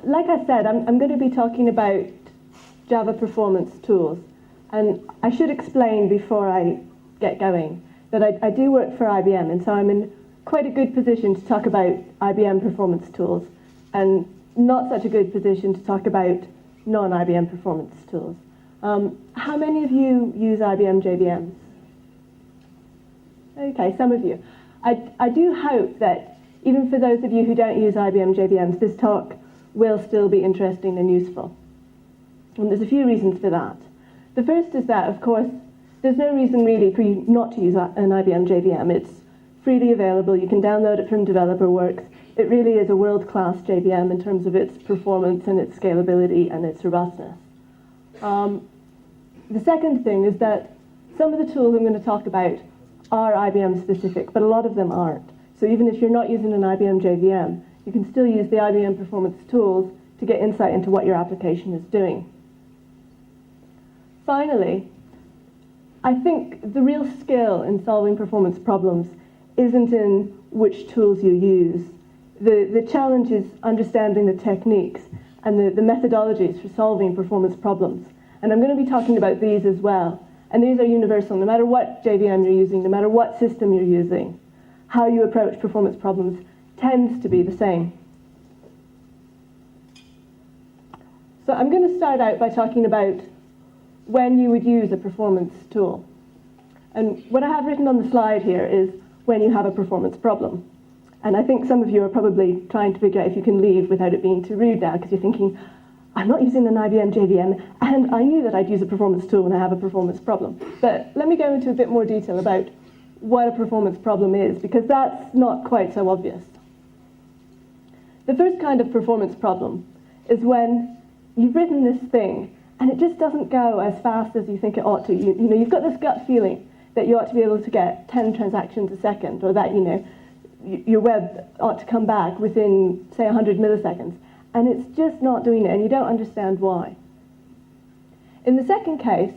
like I said, I'm going to be talking about Java performance tools. And I should explain before I get going that I do work for IBM, and so I'm in quite a good position to talk about IBM performance tools, and not such a good position to talk about non-IBM performance tools. How many of you use IBM JVMs? Okay, some of you. I do hope that even for those of you who don't use IBM JVMs, this talk will still be interesting and useful. And there's a few reasons for that. The first is that, of course, there's no reason really for you not to use an IBM JVM. It's freely available. You can download it from DeveloperWorks. It really is a world-class JVM in terms of its performance and its scalability and its robustness. The second thing is that some of the tools I'm going to talk about are IBM specific, but a lot of them aren't. So even if you're not using an IBM JVM, you can still use the IBM performance tools to get insight into what your application is doing. Finally, I think the real skill in solving performance problems isn't in which tools you use. The challenge is understanding the techniques and the methodologies for solving performance problems. And I'm going to be talking about these as well. And these are universal, no matter what JVM you're using, no matter what system you're using. How you approach performance problems tends to be the same. So I'm going to start out by talking about when you would use a performance tool. And what I have written on the slide here is when you have a performance problem. And I think some of you are probably trying to figure out if you can leave without it being too rude now, because you're thinking, I'm not using an IBM JVM, and I knew that I'd use a performance tool when I have a performance problem. But let me go into a bit more detail about what a performance problem is, because that's not quite so obvious. The first kind of performance problem is when you've written this thing, and it just doesn't go as fast as you think it ought to. You know, you've got this gut feeling that you ought to be able to get 10 transactions a second, or that, your web ought to come back within, say, 100 milliseconds. And it's just not doing it, and you don't understand why. In the second case,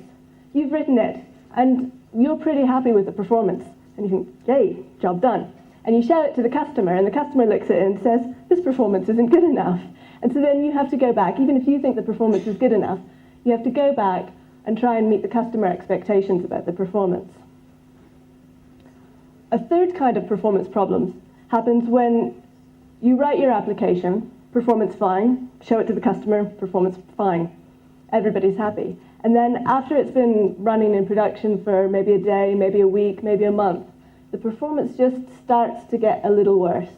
you've written it, and you're pretty happy with the performance. And you think, yay, job done. And you show it to the customer, and the customer looks at it and says, this performance isn't good enough. And so then you have to go back, even if you think the performance is good enough, you have to go back and try and meet the customer expectations about the performance. A third kind of performance problems happens when you write your application, performance fine, show it to the customer, performance fine. Everybody's happy. And then after it's been running in production for maybe a day, maybe a week, maybe a month, the performance just starts to get a little worse.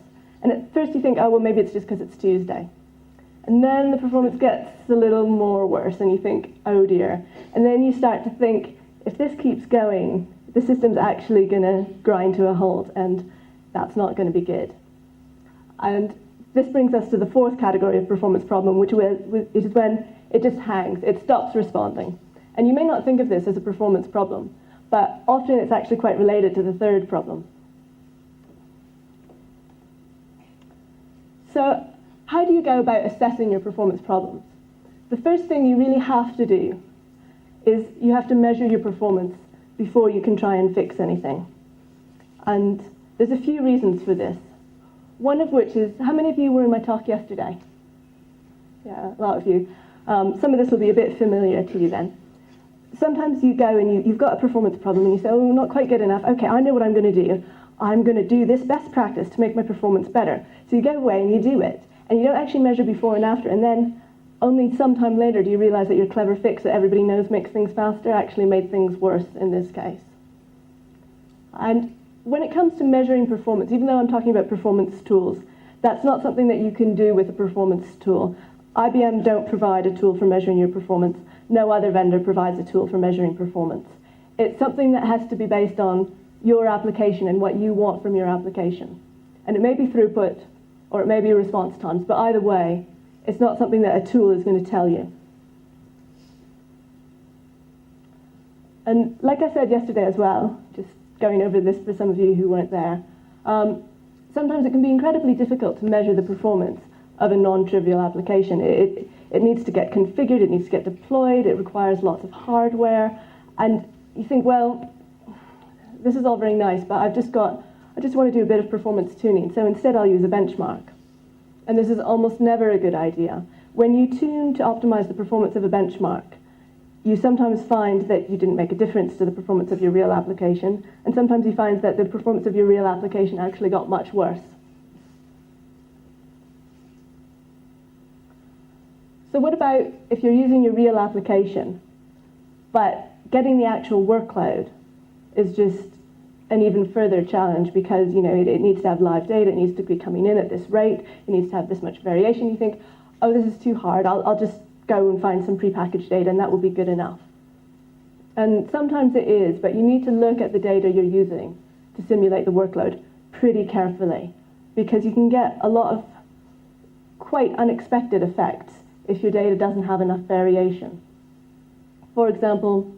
And at first you think, oh, well, maybe it's just because it's Tuesday. And then the performance gets a little more worse, and you think, oh dear. And then you start to think, if this keeps going, the system's actually going to grind to a halt, and that's not going to be good. And this brings us to the fourth category of performance problem, which is when it just hangs, it stops responding. And you may not think of this as a performance problem, but often it's actually quite related to the third problem. So how do you go about assessing your performance problems? The first thing you really have to do is you have to measure your performance before you can try and fix anything. And there's a few reasons for this. One of which is, how many of you were in my talk yesterday? Yeah, a lot of you. Some of this will be a bit familiar to you then. Sometimes you go and you've got a performance problem and you say, oh, not quite good enough. Okay, I know what I'm going to do. I'm going to do this best practice to make my performance better. So you go away and you do it. And you don't actually measure before and after. And then only sometime later do you realize that your clever fix that everybody knows makes things faster actually made things worse in this case. And when it comes to measuring performance, even though I'm talking about performance tools, that's not something that you can do with a performance tool. IBM don't provide a tool for measuring your performance. No other vendor provides a tool for measuring performance. It's something that has to be based on your application and what you want from your application. And it may be throughput, or it may be response times, but either way, it's not something that a tool is going to tell you. And like I said yesterday as well, just going over this for some of you who weren't there, sometimes it can be incredibly difficult to measure the performance of a non-trivial application. It needs to get configured, it needs to get deployed, it requires lots of hardware, and you think, well, this is all very nice, but I just want to do a bit of performance tuning, so instead I'll use a benchmark. And this is almost never a good idea. when you tune to optimize the performance of a benchmark, you sometimes find that you didn't make a difference to the performance of your real application, and sometimes you find that the performance of your real application actually got much worse. So what about if you're using your real application, but getting the actual workload is just an even further challenge because it needs to have live data, it needs to be coming in at this rate, it needs to have this much variation. You think, oh, this is too hard, I'll just go and find some prepackaged data and that will be good enough. And sometimes it is, but you need to look at the data you're using to simulate the workload pretty carefully because you can get a lot of quite unexpected effects if your data doesn't have enough variation. For example,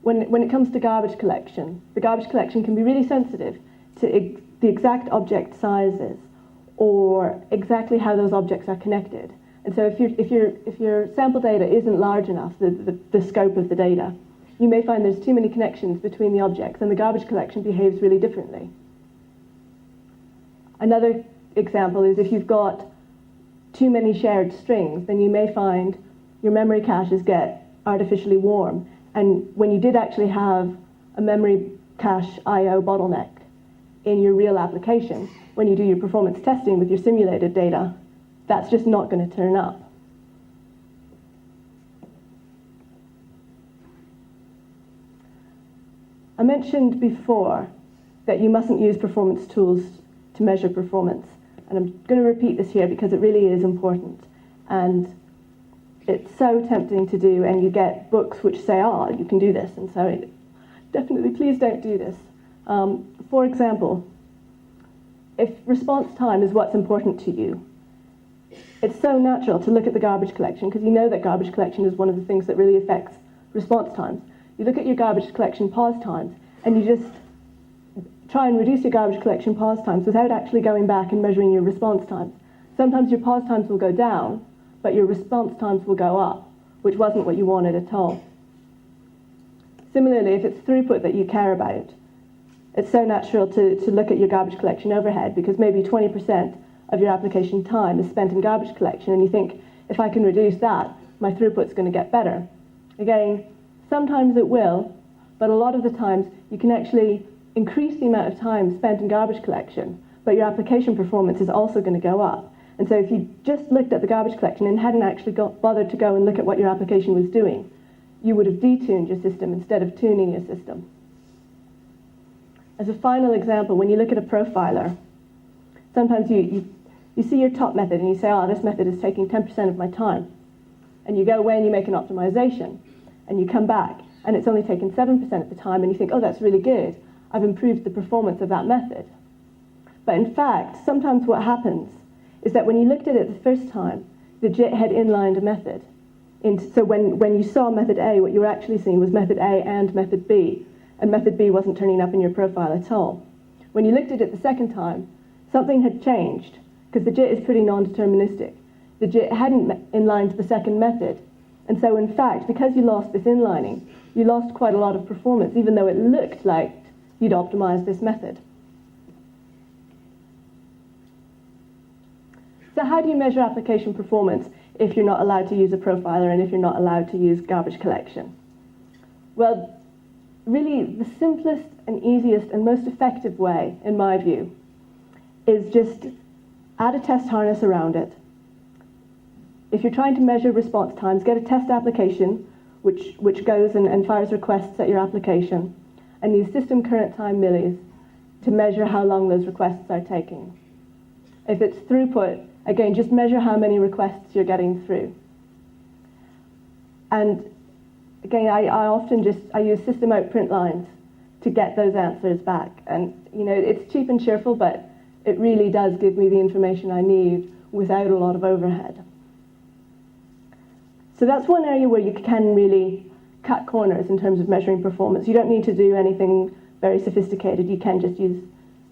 when it comes to garbage collection, the garbage collection can be really sensitive to the exact object sizes or exactly how those objects are connected. And so if your sample data isn't large enough, the scope of the data, you may find there's too many connections between the objects and the garbage collection behaves really differently. Another example is if you've got too many shared strings, then you may find your memory caches get artificially warm. And when you did actually have a memory cache I/O bottleneck in your real application, when you do your performance testing with your simulated data, that's just not going to turn up. I mentioned before that you mustn't use performance tools to measure performance. And I'm going to repeat this here because it really is important. And it's so tempting to do, and you get books which say, oh, you can do this. And so definitely, please don't do this. For example, if response time is what's important to you, it's so natural to look at the garbage collection because you know that garbage collection is one of the things that really affects response times. You look at your garbage collection pause times and you just try and reduce your garbage collection pause times without actually going back and measuring your response times. Sometimes your pause times will go down, but your response times will go up, which wasn't what you wanted at all. Similarly, if it's throughput that you care about, it's so natural to look at your garbage collection overhead because maybe 20% of your application time is spent in garbage collection, and you think, if I can reduce that, my throughput's going to get better. Again, sometimes it will, but a lot of the times you can actually increase the amount of time spent in garbage collection, but your application performance is also going to go up. And so if you just looked at the garbage collection and hadn't actually bothered to go and look at what your application was doing, you would have detuned your system instead of tuning your system. As a final example, when you look at a profiler, sometimes you see your top method and you say, oh, this method is taking 10% of my time. And you go away and you make an optimization, and you come back, and it's only taken 7% of the time, and you think, oh, that's really good. I've improved the performance of that method. But in fact, sometimes what happens is that when you looked at it the first time, the JIT had inlined a method. So when you saw method A, what you were actually seeing was method A and method B, and method B wasn't turning up in your profile at all. When you looked at it the second time, something had changed, because the JIT is pretty non-deterministic. The JIT hadn't inlined the second method. And so in fact, because you lost this inlining, you lost quite a lot of performance, even though it looked like you'd optimized this method. So how do you measure application performance if you're not allowed to use a profiler and if you're not allowed to use garbage collection? Well, really the simplest and easiest and most effective way, in my view, is just add a test harness around it. If you're trying to measure response times, get a test application which goes and fires requests at your application, and use system current time millis to measure how long those requests are taking. If it's throughput, again, just measure how many requests you're getting through. And again, I use system out print lines to get those answers back. And it's cheap and cheerful, but it really does give me the information I need without a lot of overhead. So that's one area where you can really cut corners in terms of measuring performance. You don't need to do anything very sophisticated. You can just use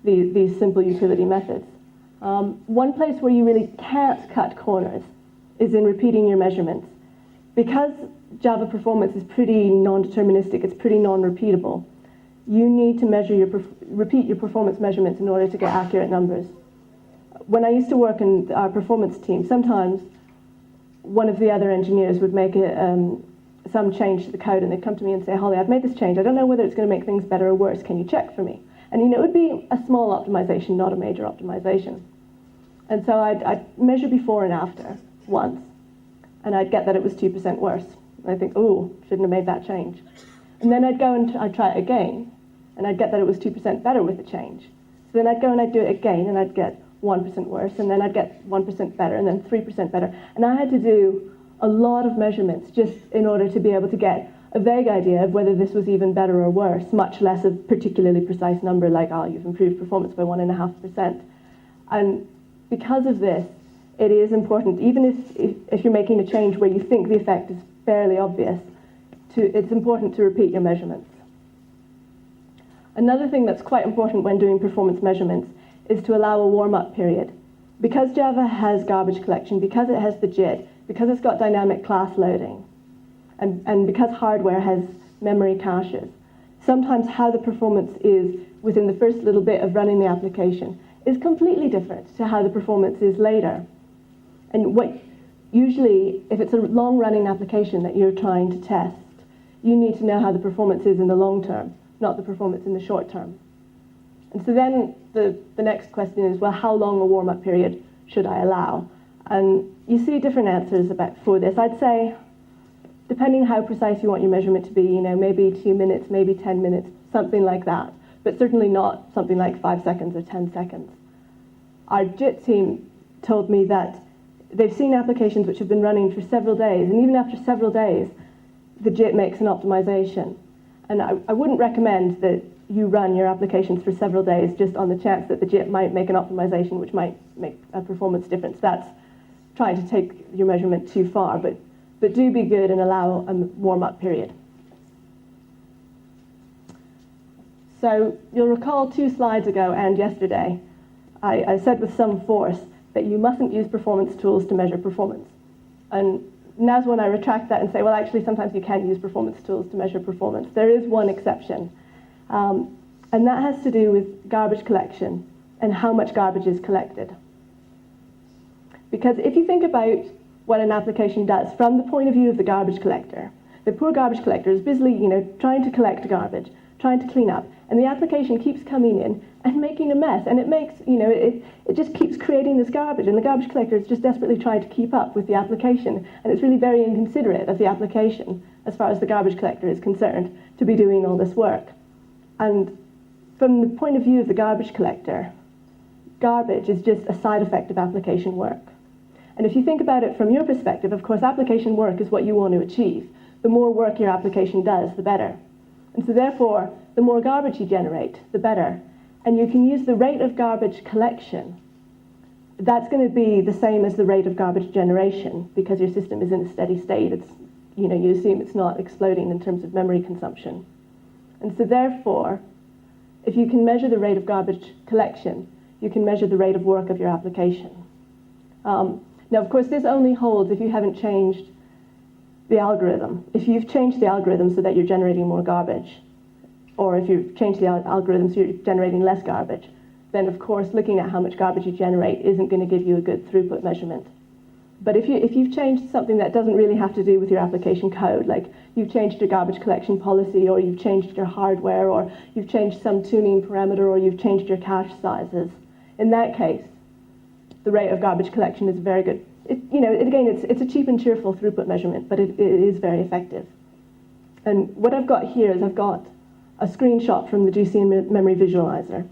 these simple utility methods. One place where you really can't cut corners is in repeating your measurements. Because Java performance is pretty non-deterministic, it's pretty non-repeatable, you need to repeat your performance measurements in order to get accurate numbers. When I used to work in our performance team, sometimes one of the other engineers would make some change to the code, and they'd come to me and say, Holly, I've made this change. I don't know whether it's going to make things better or worse. Can you check for me? And it would be a small optimization, not a major optimization. And so I'd measure before and after once, and I'd get that it was 2% worse. And I think, oh, shouldn't have made that change. And then I'd go and I'd try it again, and I'd get that it was 2% better with the change. So then I'd go and I'd do it again, and I'd get 1% worse, and then I'd get 1% better, and then 3% better. And I had to do a lot of measurements just in order to be able to get a vague idea of whether this was even better or worse, much less a particularly precise number like, oh, you've improved performance by 1.5%. And because of this, it is important, even if you're making a change where you think the effect is fairly obvious, it's important to repeat your measurements. Another thing that's quite important when doing performance measurements is to allow a warm-up period. Because Java has garbage collection, because it has the JIT, because it's got dynamic class loading, and because hardware has memory caches, sometimes how the performance is within the first little bit of running the application is completely different to how the performance is later. And usually, if it's a long-running application that you're trying to test, you need to know how the performance is in the long term, not the performance in the short term. And so then the next question is, well, how long a warm-up period should I allow? And you see different answers for this. I'd say, depending how precise you want your measurement to be, maybe 2 minutes, maybe 10 minutes, something like that, but certainly not something like 5 seconds or 10 seconds. Our JIT team told me that they've seen applications which have been running for several days, and even after several days, the JIT makes an optimization. And I wouldn't recommend that you run your applications for several days just on the chance that the JIT might make an optimization which might make a performance difference. That's trying to take your measurement too far, but do be good and allow a warm-up period. So you'll recall 2 slides ago and yesterday, I said with some force that you mustn't use performance tools to measure performance. And now's when I retract that and say, well, actually, sometimes you can use performance tools to measure performance. There is one exception, and that has to do with garbage collection and how much garbage is collected. Because if you think about what an application does from the point of view of the garbage collector, the poor garbage collector is busily, trying to collect garbage, trying to clean up, and the application keeps coming in and making a mess, and it makes, it just keeps creating this garbage, and the garbage collector is just desperately trying to keep up with the application, and it's really very inconsiderate of the application, as far as the garbage collector is concerned, to be doing all this work. And from the point of view of the garbage collector, garbage is just a side effect of application work. And if you think about it from your perspective, of course, application work is what you want to achieve. The more work your application does, the better. And so therefore, the more garbage you generate, the better. And you can use the rate of garbage collection. That's going to be the same as the rate of garbage generation, because your system is in a steady state. It's, you assume it's not exploding in terms of memory consumption. And so therefore, if you can measure the rate of garbage collection, you can measure the rate of work of your application. Now, of course, this only holds if you haven't changed the algorithm. If you've changed the algorithm so that you're generating more garbage, or if you've changed the algorithm so you're generating less garbage, then of course looking at how much garbage you generate isn't going to give you a good throughput measurement. But if you've changed something that doesn't really have to do with your application code, like you've changed your garbage collection policy, or you've changed your hardware, or you've changed some tuning parameter, or you've changed your cache sizes, in that case, the rate of garbage collection is very good. It's a cheap and cheerful throughput measurement, but it is very effective. And what I've got here is I've got a screenshot from the GCN memory visualizer.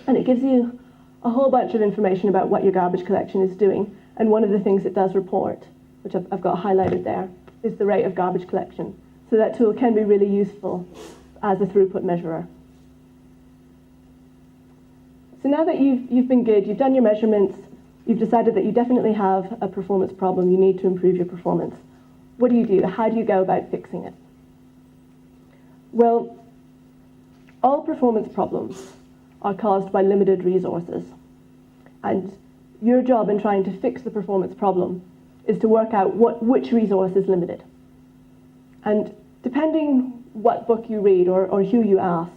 And it gives you a whole bunch of information about what your garbage collection is doing. And one of the things it does report, which I've got highlighted there, is the rate of garbage collection. So that tool can be really useful as a throughput measurer. So now that you've been good, you've done your measurements, you've decided that you definitely have a performance problem, you need to improve your performance. What do you do? How do you go about fixing it? Well, all performance problems are caused by limited resources. And your job in trying to fix the performance problem is to work out which resource is limited. And depending what book you read or who you ask,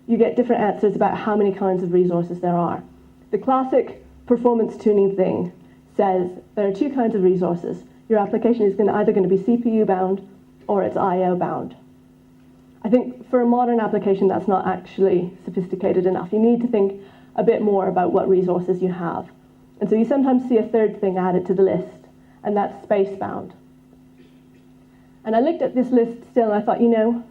you get different answers about how many kinds of resources there are. The classic performance tuning thing says there are 2 kinds of resources. your application is either going to be CPU bound or it's I/O bound. I think for a modern application, that's not actually sophisticated enough. You need to think a bit more about what resources you have. And so you sometimes see a third thing added to the list, and that's space bound. And I looked at this list still, and I thought, you know,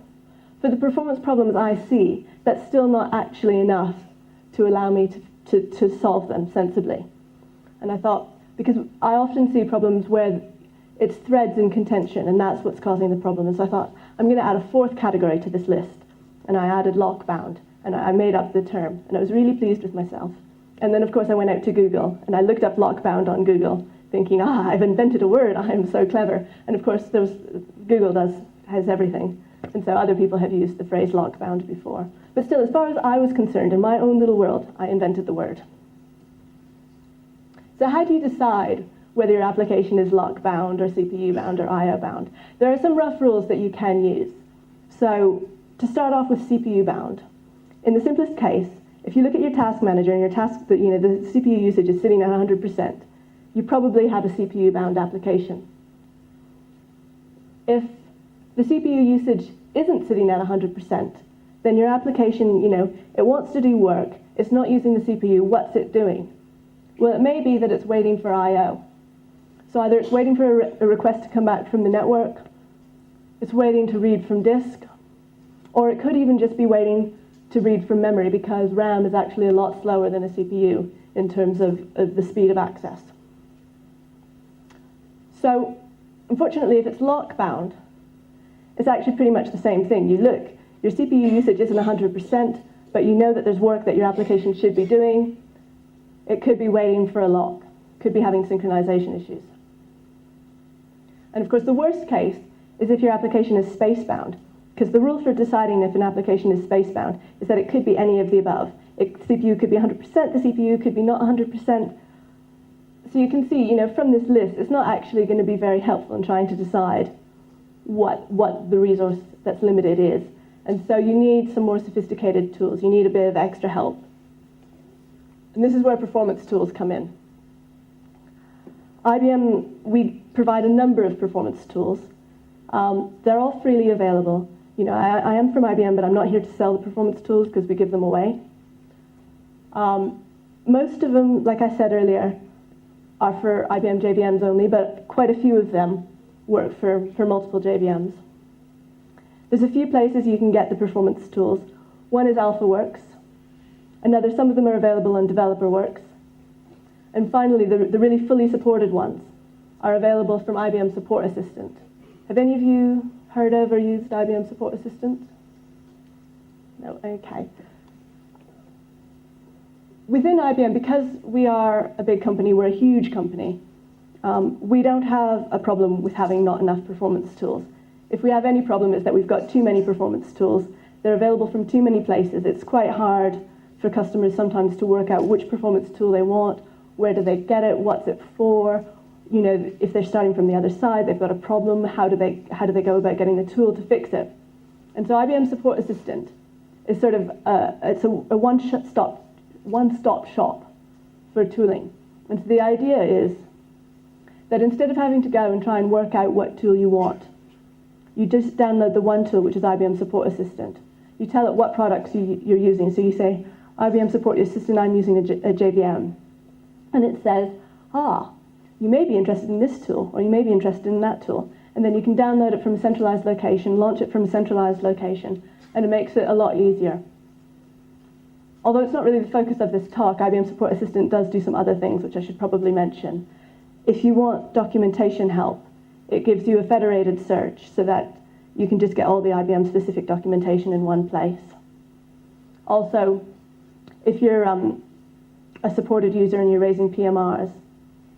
for the performance problems I see, that's still not actually enough to allow me to solve them sensibly. And I thought, because I often see problems where it's threads in contention, and that's what's causing the problem. And so I thought, I'm going to add a fourth category to this list. And I added lock bound, and I made up the term. And I was really pleased with myself. And then, of course, I went out to Google, and I looked up lock bound on Google, thinking, I've invented a word, I am so clever. And of course, Google has everything. And so other people have used the phrase lock bound before. But still, as far as I was concerned, in my own little world, I invented the word. So how do you decide whether your application is lock bound or CPU bound or I/O bound? There are some rough rules that you can use. So to start off with CPU bound, in the simplest case, if you look at your task manager and your task, the CPU usage is sitting at 100%, you probably have a CPU bound application. If the CPU usage isn't sitting at 100%, then your application, it wants to do work, it's not using the CPU, what's it doing? Well, it may be that it's waiting for I/O. So either it's waiting for a request to come back from the network, it's waiting to read from disk, or it could even just be waiting to read from memory because RAM is actually a lot slower than a CPU in terms of the speed of access. So, unfortunately, if it's lock bound, it's actually pretty much the same thing. You look, your CPU usage isn't 100%, but you know that there's work that your application should be doing. It could be waiting for a lock, could be having synchronization issues. And of course, the worst case is if your application is space bound, because the rule for deciding if an application is space bound is that it could be any of the above. CPU could be 100%, the CPU could be not 100%. So you can see, from this list, it's not actually going to be very helpful in trying to decide what the resource that's limited is. And so you need some more sophisticated tools. You need a bit of extra help. And this is where performance tools come in. IBM, we provide a number of performance tools. They're all freely available. I am from IBM, but I'm not here to sell the performance tools because we give them away. Most of them, like I said earlier, are for IBM JVMs only, but quite a few of them work for multiple JVMs. There's a few places you can get the performance tools. One is AlphaWorks. Some of them are available on DeveloperWorks. And finally, the really fully supported ones are available from IBM Support Assistant. Have any of you heard of or used IBM Support Assistant? No? Okay. Within IBM, because we are a big company, we're a huge company, we don't have a problem with having not enough performance tools. If we have any problem, it's that we've got too many performance tools. They're available from too many places. It's quite hard for customers sometimes to work out which performance tool they want, where do they get it, what's it for. If they're starting from the other side, they've got a problem, how do they go about getting the tool to fix it? And so IBM Support Assistant is sort of it's a one-stop shop for tooling. And so the idea is that instead of having to go and try and work out what tool you want, you just download the one tool, which is IBM Support Assistant. You tell it what products you're using. So you say, IBM Support Assistant, I'm using a JVM. And it says, you may be interested in this tool, or you may be interested in that tool. And then you can download it from a centralized location, launch it from a centralized location, and it makes it a lot easier. Although it's not really the focus of this talk, IBM Support Assistant does do some other things, which I should probably mention. If you want documentation help, it gives you a federated search so that you can just get all the IBM-specific documentation in one place. Also, if you're a supported user and you're raising PMRs,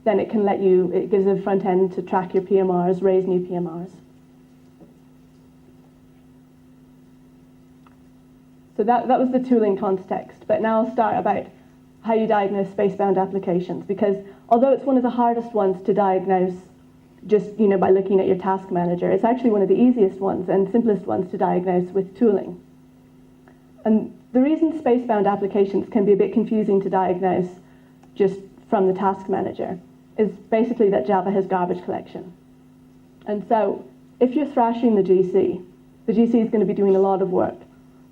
then it gives a front end to track your PMRs, raise new PMRs. So that was the tooling context, but now I'll start about how you diagnose spacebound applications, because although it's one of the hardest ones to diagnose just by looking at your task manager, it's actually one of the easiest ones and simplest ones to diagnose with tooling. And the reason spacebound applications can be a bit confusing to diagnose just from the task manager is basically that Java has garbage collection. And so if you're thrashing the GC is going to be doing a lot of work.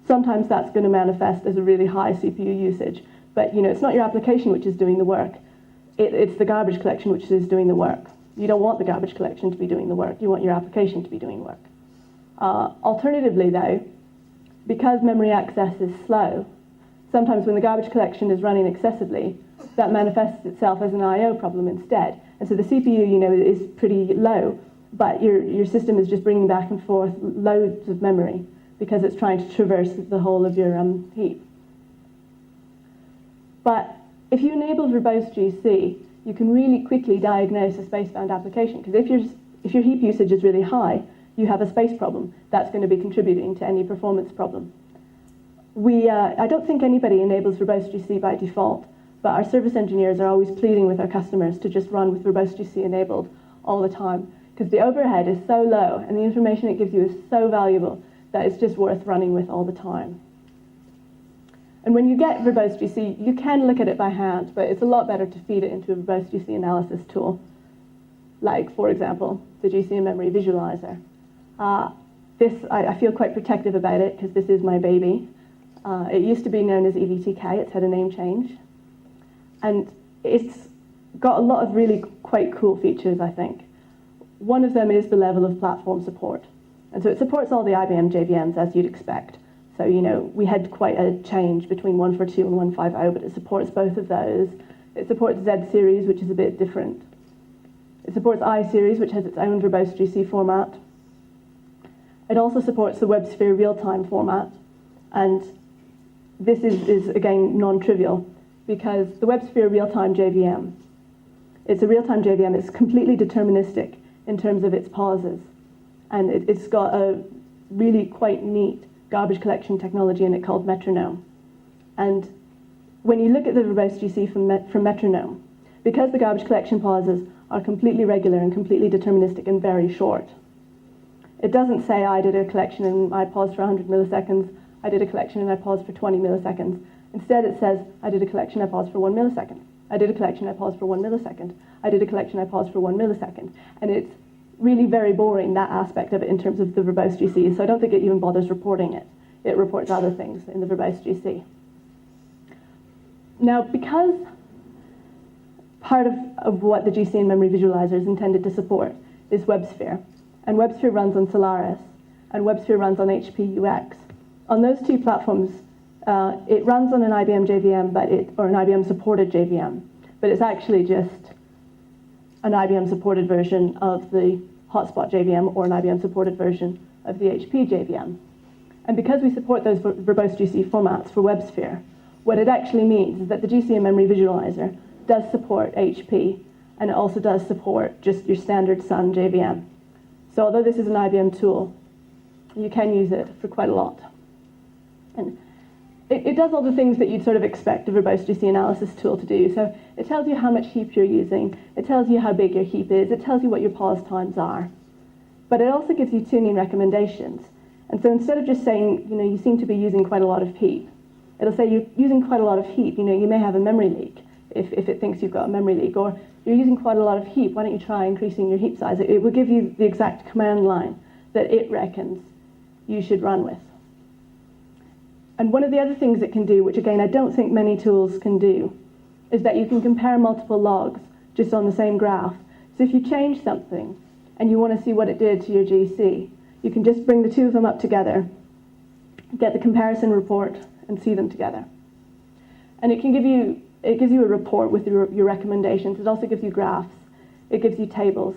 Sometimes that's going to manifest as a really high CPU usage, but it's not your application which is doing the work. It's the garbage collection which is doing the work. You don't want the garbage collection to be doing the work. You want your application to be doing work. Alternatively, though, because memory access is slow, sometimes when the garbage collection is running excessively, that manifests itself as an I/O problem instead. And so the CPU, is pretty low, but your system is just bringing back and forth loads of memory because it's trying to traverse the whole of your heap. But if you enable verbose GC, you can really quickly diagnose a space-bound application, because if your heap usage is really high, you have a space problem. That's going to be contributing to any performance problem. I don't think anybody enables verbose GC by default, but our service engineers are always pleading with our customers to just run with verbose GC enabled all the time, because the overhead is so low and the information it gives you is so valuable that it's just worth running with all the time. And when you get verbose GC, you can look at it by hand, but it's a lot better to feed it into a verbose GC analysis tool, like, for example, the GC in memory visualizer. I feel quite protective about it because this is my baby. It used to be known as EVTK. It's had a name change. And it's got a lot of really quite cool features, I think. One of them is the level of platform support. And so it supports all the IBM JVMs, as you'd expect. So, we had quite a change between 142 and 150, but it supports both of those. It supports Z series, which is a bit different. It supports I series, which has its own verbose GC format. It also supports the WebSphere real-time format. And this is again, non-trivial, because the WebSphere real-time JVM, it's a real-time JVM. It's completely deterministic in terms of its pauses. And it's got a really quite neat garbage collection technology in it called metronome. And when you look at the verbose GC from metronome, because the garbage collection pauses are completely regular and completely deterministic and very short, it doesn't say I did a collection and I paused for 100 milliseconds, I did a collection and I paused for 20 milliseconds. Instead it says I did a collection, I paused for 1 millisecond. I did a collection, I paused for 1 millisecond. I did a collection, I paused for 1 millisecond. And it's really very boring, that aspect of it, in terms of the verbose GC, so I don't think it even bothers reporting it. It reports other things in the verbose GC. Now, because part of what the GC in memory visualizer is intended to support is WebSphere, and WebSphere runs on Solaris, and WebSphere runs on HP UX. On those two platforms, it runs on an IBM JVM, or an IBM supported JVM, but it's actually just an IBM supported version of the Hotspot JVM or an IBM supported version of the HP JVM. And because we support those verbose GC formats for WebSphere, what it actually means is that the GC in memory visualizer does support HP, and it also does support just your standard Sun JVM. So although this is an IBM tool, you can use it for quite a lot. And it does all the things that you'd sort of expect a verbose GC analysis tool to do. So it tells you how much heap you're using, it tells you how big your heap is, it tells you what your pause times are. But it also gives you tuning recommendations. And so instead of just saying, you seem to be using quite a lot of heap, it'll say you're using quite a lot of heap, you may have a memory leak if it thinks you've got a memory leak, or you're using quite a lot of heap, why don't you try increasing your heap size? It will give you the exact command line that it reckons you should run with. And one of the other things it can do, which again I don't think many tools can do, is that you can compare multiple logs just on the same graph. So if you change something and you want to see what it did to your GC, you can just bring the two of them up together, get the comparison report, and see them together. And it gives you a report with your recommendations. It also gives you graphs. It gives you tables.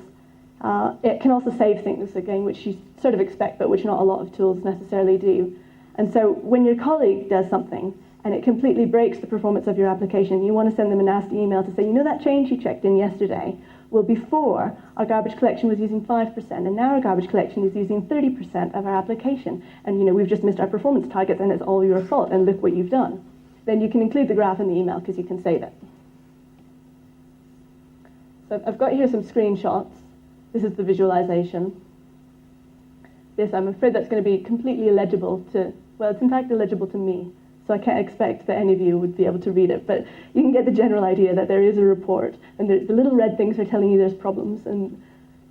It can also save things, again, which you sort of expect, but which not a lot of tools necessarily do. And so when your colleague does something and it completely breaks the performance of your application, you want to send them a nasty email to say, that change you checked in yesterday? Well, before, our garbage collection was using 5%, and now our garbage collection is using 30% of our application. And, we've just missed our performance targets, and it's all your fault, and look what you've done. Then you can include the graph in the email because you can save it. So I've got here some screenshots. This is the visualization. This, I'm afraid that's going to be completely illegible to, well, it's in fact illegible to me, so I can't expect that any of you would be able to read it, but you can get the general idea that there is a report, and the little red things are telling you there's problems, and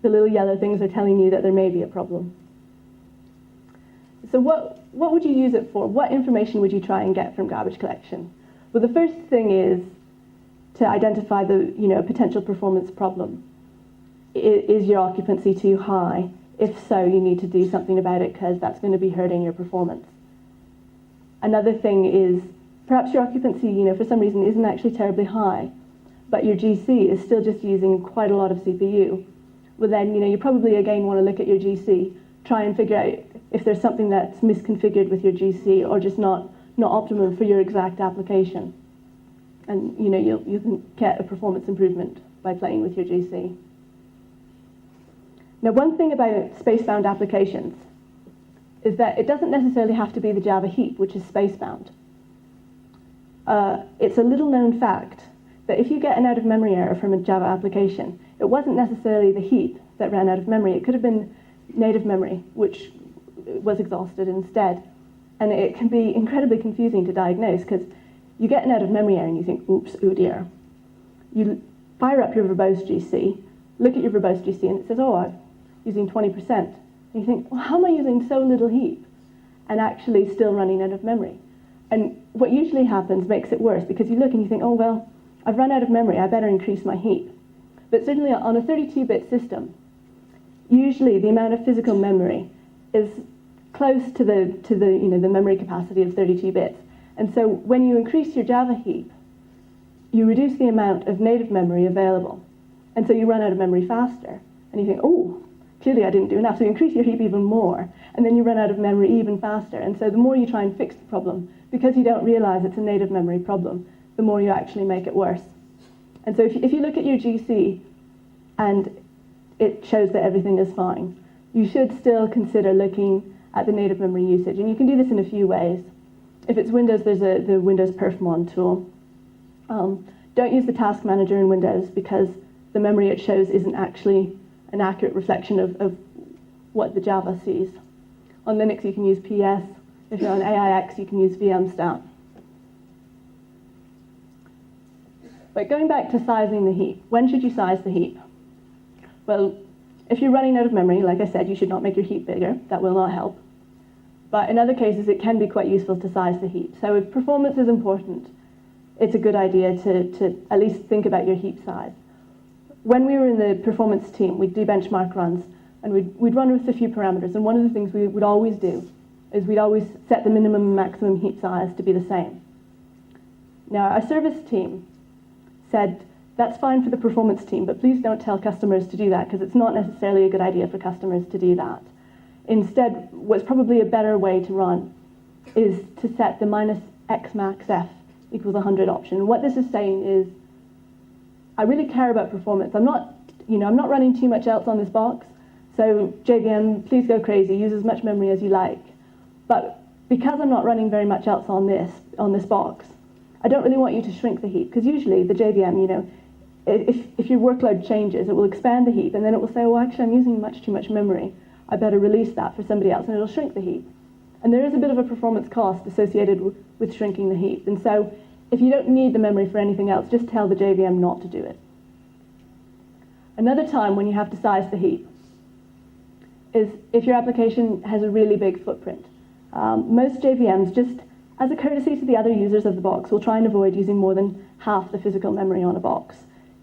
the little yellow things are telling you that there may be a problem. So what would you use it for? What information would you try and get from garbage collection? Well, the first thing is to identify the potential performance problem. Is your occupancy too high? If so, you need to do something about it because that's going to be hurting your performance. Another thing is perhaps your occupancy, for some reason isn't actually terribly high, but your GC is still just using quite a lot of CPU. Well, then, you probably again want to look at your GC, try and figure out if there's something that's misconfigured with your GC or just not optimum for your exact application. And, you can get a performance improvement by playing with your GC. Now, one thing about space-bound applications is that it doesn't necessarily have to be the Java heap, which is space-bound. It's a little-known fact that if you get an out-of-memory error from a Java application, it wasn't necessarily the heap that ran out of memory. It could have been native memory, which was exhausted instead. And it can be incredibly confusing to diagnose because you get an out-of-memory error and you think, oops, oh dear. You fire up your verbose GC, look at your verbose GC, and it says, oh, I'm using 20%. And you think, well, how am I using so little heap and actually still running out of memory? And what usually happens makes it worse because you look and you think, oh, well, I've run out of memory, I better increase my heap. But certainly on a 32-bit system, usually the amount of physical memory is close to the memory capacity of 32 bits. And so when you increase your Java heap, you reduce the amount of native memory available. And so you run out of memory faster. And you think, oh, clearly I didn't do enough. So you increase your heap even more, and then you run out of memory even faster. And so the more you try and fix the problem, because you don't realize it's a native memory problem, the more you actually make it worse. And so if you look at your GC and it shows that everything is fine, you should still consider looking at the native memory usage. And you can do this in a few ways. If it's Windows, there's the Windows perfmon tool. Don't use the task manager in Windows because the memory it shows isn't actually an accurate reflection of what the Java sees. On Linux, you can use PS. If you're on AIX, you can use vmstat. But going back to sizing the heap, when should you size the heap? Well, if you're running out of memory, like I said, you should not make your heap bigger. That will not help. But in other cases, it can be quite useful to size the heap. So if performance is important, it's a good idea to at least think about your heap size. When we were in the performance team, we'd do benchmark runs, and we'd run with a few parameters. And one of the things we would always do is we'd always set the minimum and maximum heap size to be the same. Now, our service team said, that's fine for the performance team, but please don't tell customers to do that, because it's not necessarily a good idea for customers to do that. Instead, what's probably a better way to run is to set the minus x max f equals 100 option. What this is saying is, I really care about performance. I'm not running too much else on this box, so JVM, please go crazy, use as much memory as you like. But because I'm not running very much else on this box, I don't really want you to shrink the heap, because usually the JVM, if your workload changes, it will expand the heap, and then it will say, well, actually, I'm using too much memory. I better release that for somebody else, and it'll shrink the heap. And there is a bit of a performance cost associated with shrinking the heap. And so if you don't need the memory for anything else, just tell the JVM not to do it. Another time when you have to size the heap is if your application has a really big footprint. Most JVMs, just as a courtesy to the other users of the box, will try and avoid using more than half the physical memory on a box,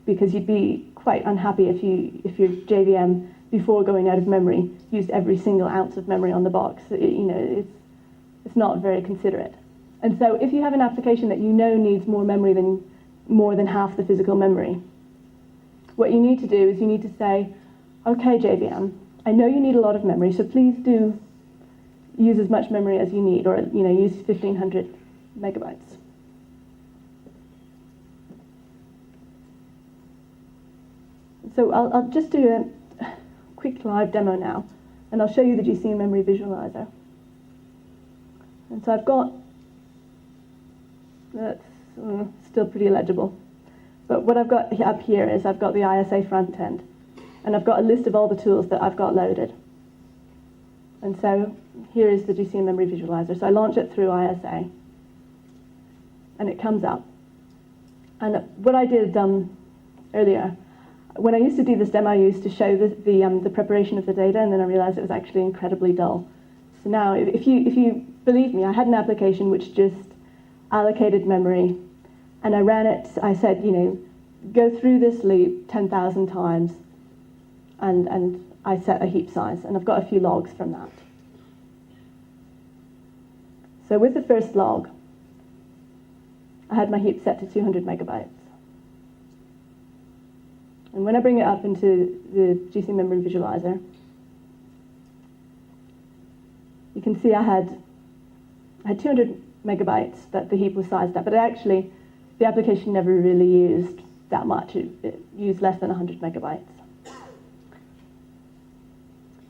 because you'd be quite unhappy if your JVM, before going out of memory, used every single ounce of memory on the box. It's not very considerate. And so if you have an application that you know needs more memory than more than half the physical memory, what you need to do is you need to say, okay, JVM, I know you need a lot of memory, so please do use as much memory as you need, or use 1,500 megabytes. So I'll just do a quick live demo now, and I'll show you the GC memory visualizer. And so I've got, that's still pretty illegible, but what I've got up here is I've got the ISA front end, and I've got a list of all the tools that I've got loaded. And so here is the GC memory visualizer. So I launch it through ISA, and it comes up. And what I did earlier, When I used to do this demo, I used to show the preparation of the data, and then I realized it was actually incredibly dull. So now, if you believe me, I had an application which just allocated memory, and I ran it. I said, go through this loop 10,000 times, and I set a heap size, and I've got a few logs from that. So with the first log, I had my heap set to 200 megabytes. And when I bring it up into the GC Memory Visualizer, you can see I had 200 megabytes that the heap was sized at, but actually the application never really used that much. It used less than 100 megabytes.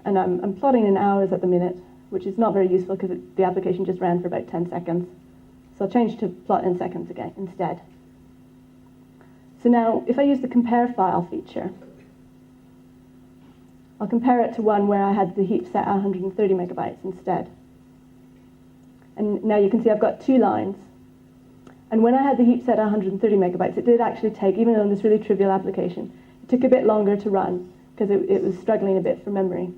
And I'm plotting in hours at the minute, which is not very useful because the application just ran for about 10 seconds. So I'll change to plot in seconds again instead. So now, if I use the compare file feature, I'll compare it to one where I had the heap set at 130 megabytes instead. And now you can see I've got two lines. And when I had the heap set at 130 megabytes, it did actually take, even on this really trivial application, it took a bit longer to run because it was struggling a bit for memory.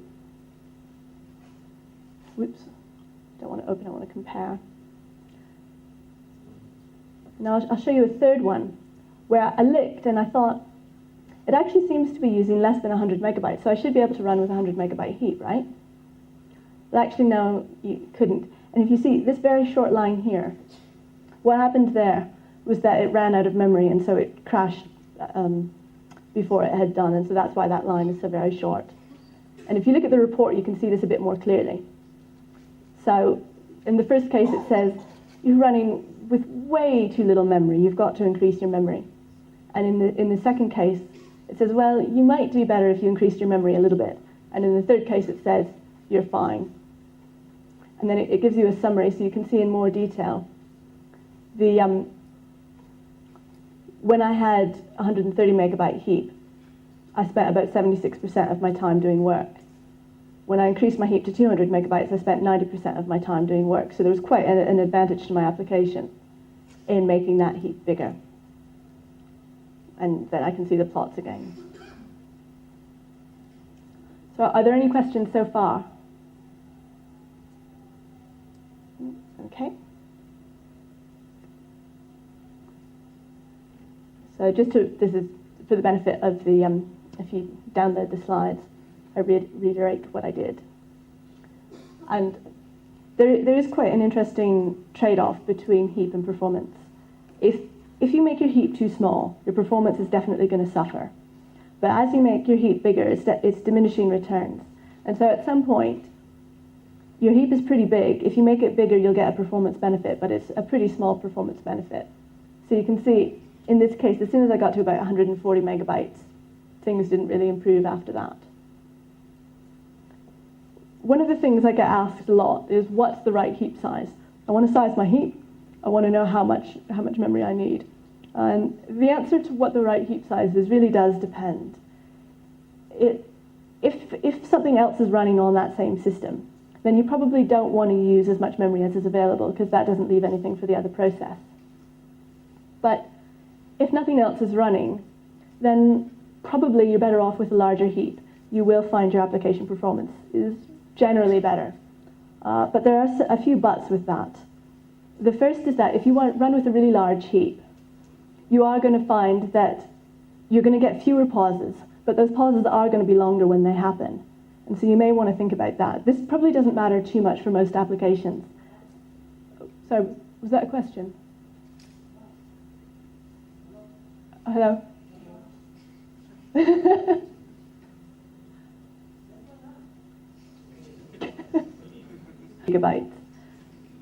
Whoops, don't want to open, I want to compare. Now I'll show you a third one where I looked and I thought, it actually seems to be using less than 100 megabytes, so I should be able to run with a 100 megabyte heap, right? But actually, no, you couldn't. And if you see this very short line here, what happened there was that it ran out of memory, and so it crashed before it had done, and so that's why that line is so very short. And if you look at the report, you can see this a bit more clearly. So in the first case, it says you're running with way too little memory. You've got to increase your memory. And in the second case, it says, well, you might do better if you increased your memory a little bit. And in the third case, it says, you're fine. And then it gives you a summary so you can see in more detail. When I had 130 megabyte heap, I spent about 76% of my time doing work. When I increased my heap to 200 megabytes, I spent 90% of my time doing work. So there was quite an advantage to my application in making that heap bigger. And then I can see the plots again. So are there any questions so far? Okay. So this is for the benefit of the, if you download the slides, I reiterate what I did. And there is quite an interesting trade-off between heap and performance. If you make your heap too small, your performance is definitely going to suffer. But as you make your heap bigger, it's diminishing returns. And so at some point, your heap is pretty big. If you make it bigger, you'll get a performance benefit, but it's a pretty small performance benefit. So you can see, in this case, as soon as I got to about 140 megabytes, things didn't really improve after that. One of the things I get asked a lot is, what's the right heap size? I want to size my heap. I want to know how much memory I need. And the answer to what the right heap size is really does depend. If something else is running on that same system, then you probably don't want to use as much memory as is available, because that doesn't leave anything for the other process. But if nothing else is running, then probably you're better off with a larger heap. You will find your application performance is generally better. But there are a few buts with that. The first is that if you run with a really large heap, you are going to find that you're going to get fewer pauses, but those pauses are going to be longer when they happen. And so you may want to think about that. This probably doesn't matter too much for most applications. So, was that a question? Hello? Gigabytes.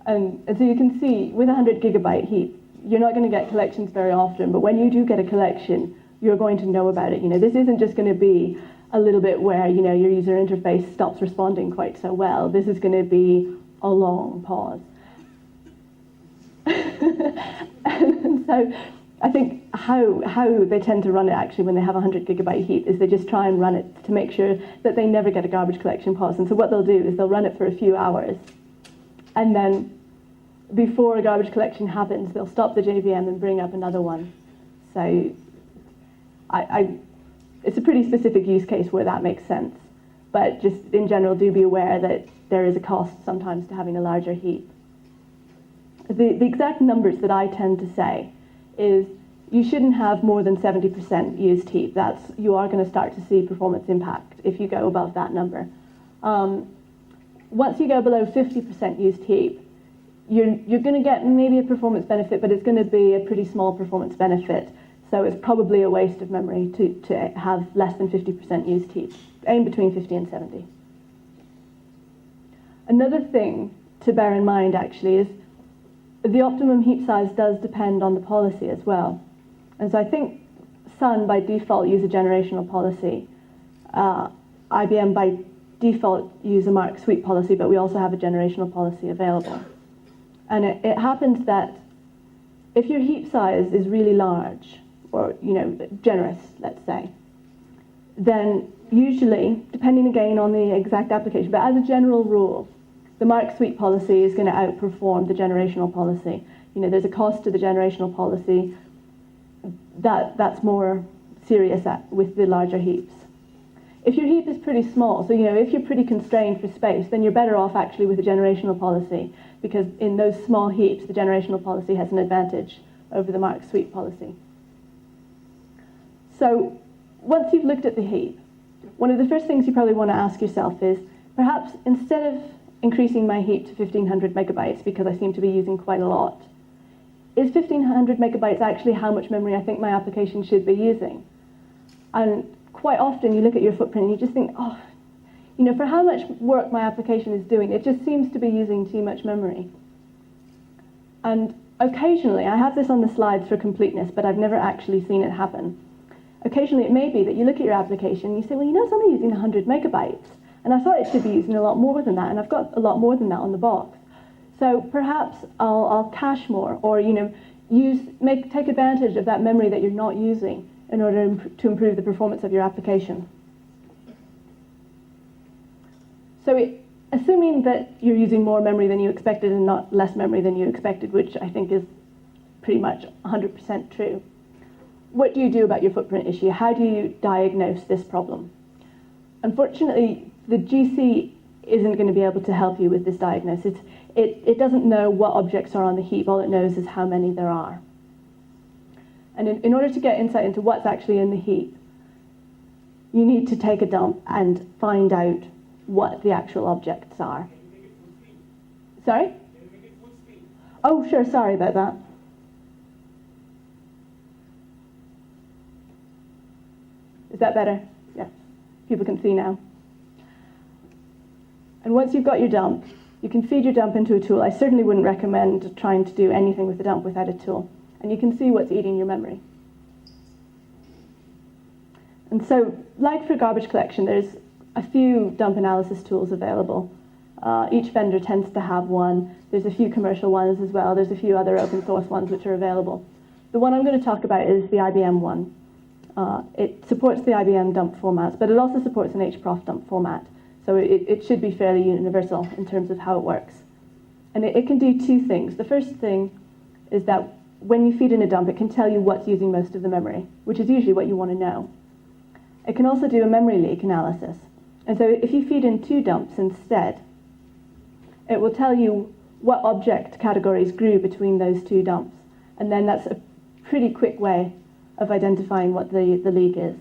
And so you can see, with a 100 gigabyte heap, you're not going to get collections very often, but when you do get a collection, you're going to know about it. This isn't just going to be a little bit where, your user interface stops responding quite so well. This is going to be a long pause. And so I think how they tend to run it actually when they have a 100 gigabyte heap is they just try and run it to make sure that they never get a garbage collection pause. And so what they'll do is they'll run it for a few hours, and then before a garbage collection happens, they'll stop the JVM and bring up another one. So it's a pretty specific use case where that makes sense. But just in general, do be aware that there is a cost sometimes to having a larger heap. The exact numbers that I tend to say is you shouldn't have more than 70% used heap. You are going to start to see performance impact if you go above that number. Once you go below 50% used heap, you're going to get maybe a performance benefit, but it's going to be a pretty small performance benefit. So it's probably a waste of memory to have less than 50% used heap. Aim between 50 and 70. Another thing to bear in mind actually is the optimum heap size does depend on the policy as well. And so I think Sun by default use a generational policy. IBM by default use a mark sweep policy, but we also have a generational policy available. And it happens that if your heap size is really large, or generous, let's say, then usually, depending again on the exact application, but as a general rule, the mark sweep policy is going to outperform the generational policy. There's a cost to the generational policy that's more serious with the larger heaps. If your heap is pretty small, so if you're pretty constrained for space, then you're better off actually with the generational policy, because in those small heaps, the generational policy has an advantage over the mark sweep policy. So once you've looked at the heap, one of the first things you probably want to ask yourself is, perhaps instead of increasing my heap to 1500 megabytes, because I seem to be using quite a lot, is 1500 megabytes actually how much memory I think my application should be using? And quite often you look at your footprint and you just think, for how much work my application is doing, it just seems to be using too much memory. And occasionally, I have this on the slides for completeness, but I've never actually seen it happen. Occasionally it may be that you look at your application and you say, well, it's only using 100 megabytes. And I thought it should be using a lot more than that, and I've got a lot more than that on the box. So perhaps I'll cache more, or take advantage of that memory that you're not using in order to improve the performance of your application. So assuming that you're using more memory than you expected and not less memory than you expected, which I think is pretty much 100% true, what do you do about your footprint issue? How do you diagnose this problem? Unfortunately, the GC isn't going to be able to help you with this diagnosis. It doesn't know what objects are on the heap. All it knows is how many there are. And in order to get insight into what's actually in the heap, you need to take a dump and find out what the actual objects are. Sorry? Oh, sure, sorry about that. Is that better? Yeah, people can see now. And once you've got your dump, you can feed your dump into a tool. I certainly wouldn't recommend trying to do anything with the dump without a tool. And you can see what's eating your memory. And so, like for garbage collection, there's a few dump analysis tools available. Each vendor tends to have one. There's a few commercial ones as well. There's a few other open source ones which are available. The one I'm going to talk about is the IBM one. It supports the IBM dump formats, but it also supports an HProf dump format. So it should be fairly universal in terms of how it works. And it can do two things. The first thing is that when you feed in a dump, it can tell you what's using most of the memory, which is usually what you want to know. It can also do a memory leak analysis. And so if you feed in two dumps instead, it will tell you what object categories grew between those two dumps. And then that's a pretty quick way of identifying what the leak is.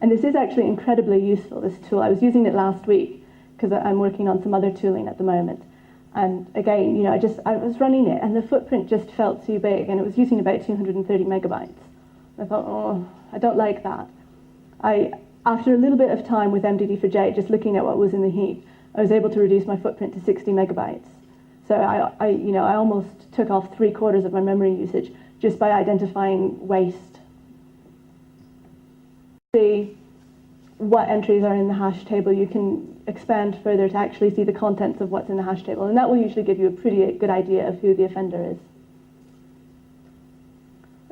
And this is actually incredibly useful, this tool. I was using it last week because I'm working on some other tooling at the moment. And again, I was running it and the footprint just felt too big and it was using about 230 megabytes. I thought, I don't like that. After a little bit of time with MDD4J, just looking at what was in the heap, I was able to reduce my footprint to 60 megabytes. So I almost took off 3/4 of my memory usage just by identifying waste. See what entries are in the hash table, you can expand further to actually see the contents of what's in the hash table, and that will usually give you a pretty good idea of who the offender is.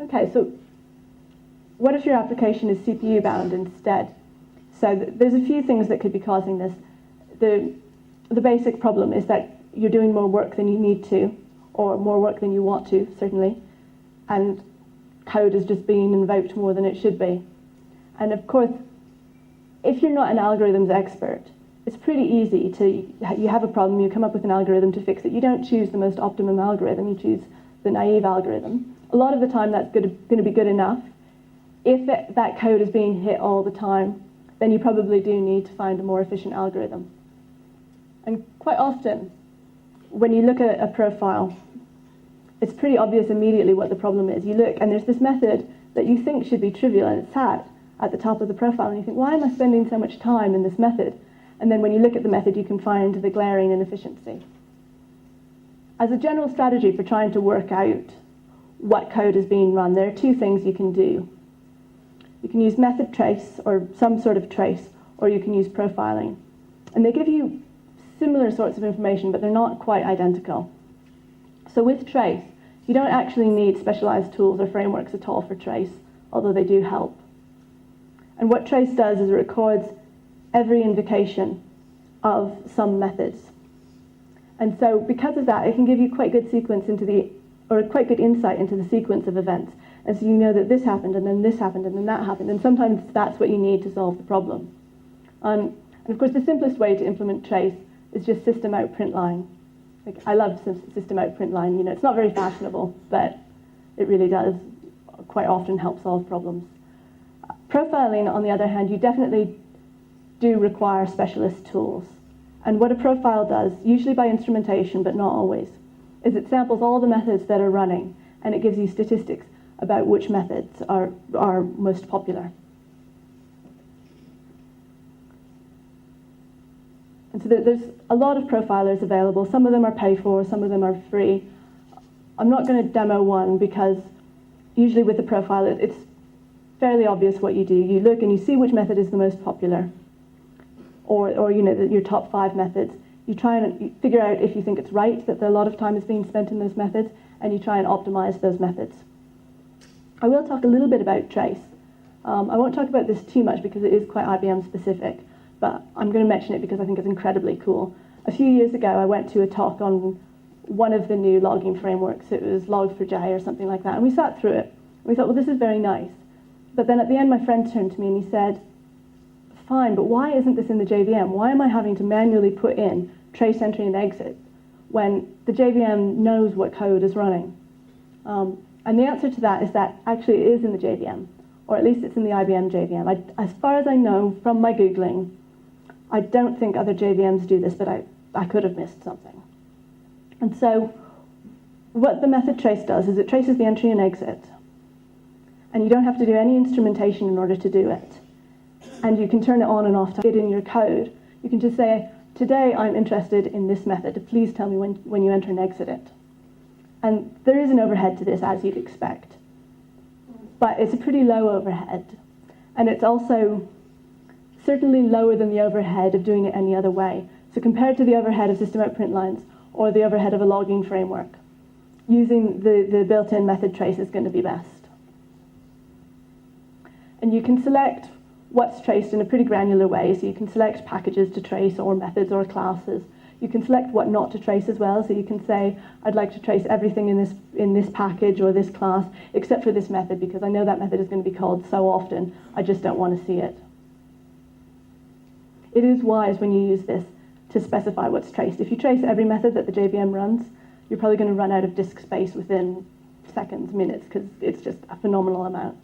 Okay, so what if your application is CPU bound instead? So there's a few things that could be causing this. The basic problem is that you're doing more work than you need to, or more work than you want to, certainly, and code is just being invoked more than it should be. And of course, if you're not an algorithms expert, it's pretty easy you have a problem, you come up with an algorithm to fix it. You don't choose the most optimum algorithm, you choose the naive algorithm. A lot of the time that's going to be good enough. If that code is being hit all the time, then you probably do need to find a more efficient algorithm. And quite often, when you look at a profile, it's pretty obvious immediately what the problem is. You look, and there's this method that you think should be trivial, and it's sat at the top of the profile, and you think, why am I spending so much time in this method? And then when you look at the method, you can find the glaring inefficiency. As a general strategy for trying to work out what code is being run, there are two things you can do. You can use method trace, or some sort of trace, or you can use profiling. And they give you similar sorts of information, but they're not quite identical. So with trace, you don't actually need specialized tools or frameworks at all for trace, although they do help. And what trace does is it records every invocation of some methods. And so because of that, it can give you quite good quite good insight into the sequence of events. And so you know that this happened, and then this happened, and then that happened. And sometimes that's what you need to solve the problem. And of course, the simplest way to implement trace is just system out print line. Like, I love system out print line. You know, it's not very fashionable, but it really does quite often help solve problems. Profiling, on the other hand, you definitely do require specialist tools. And what a profile does, usually by instrumentation, but not always, is it samples all the methods that are running, and it gives you statistics about which methods are most popular. And so there's a lot of profilers available. Some of them are paid for, some of them are free. I'm not going to demo one because usually with a profiler, it's fairly obvious what you do. You look and you see which method is the most popular, or you know, your top 5 methods. You try and figure out if you think it's right that a lot of time is being spent in those methods, and you try and optimize those methods. I will talk a little bit about trace. I won't talk about this too much because it is quite IBM specific, but I'm going to mention it because I think it's incredibly cool. A few years ago, I went to a talk on one of the new logging frameworks. It was Log4j or something like that, and we sat through it. We thought, well, this is very nice. But then at the end, my friend turned to me and he said, fine, but why isn't this in the JVM? Why am I having to manually put in trace entry and exit when the JVM knows what code is running? And the answer to that is that actually it is in the JVM, or at least it's in the IBM JVM. As far as I know from my Googling, I don't think other JVMs do this, but I could have missed something. And so what the method trace does is it traces the entry and exit, and you don't have to do any instrumentation in order to do it. And you can turn it on and off to it in your code. You can just say, today I'm interested in this method. Please tell me when you enter and exit it. And there is an overhead to this, as you'd expect. But it's a pretty low overhead. And it's also certainly lower than the overhead of doing it any other way. So compared to the overhead of system out print lines or the overhead of a logging framework, using the built-in method trace is going to be best. And you can select what's traced in a pretty granular way. So you can select packages to trace, or methods, or classes. You can select what not to trace as well. So you can say, I'd like to trace everything in this package or this class, except for this method, because I know that method is going to be called so often, I just don't want to see it. It is wise when you use this to specify what's traced. If you trace every method that the JVM runs, you're probably going to run out of disk space within seconds, minutes, because it's just a phenomenal amount.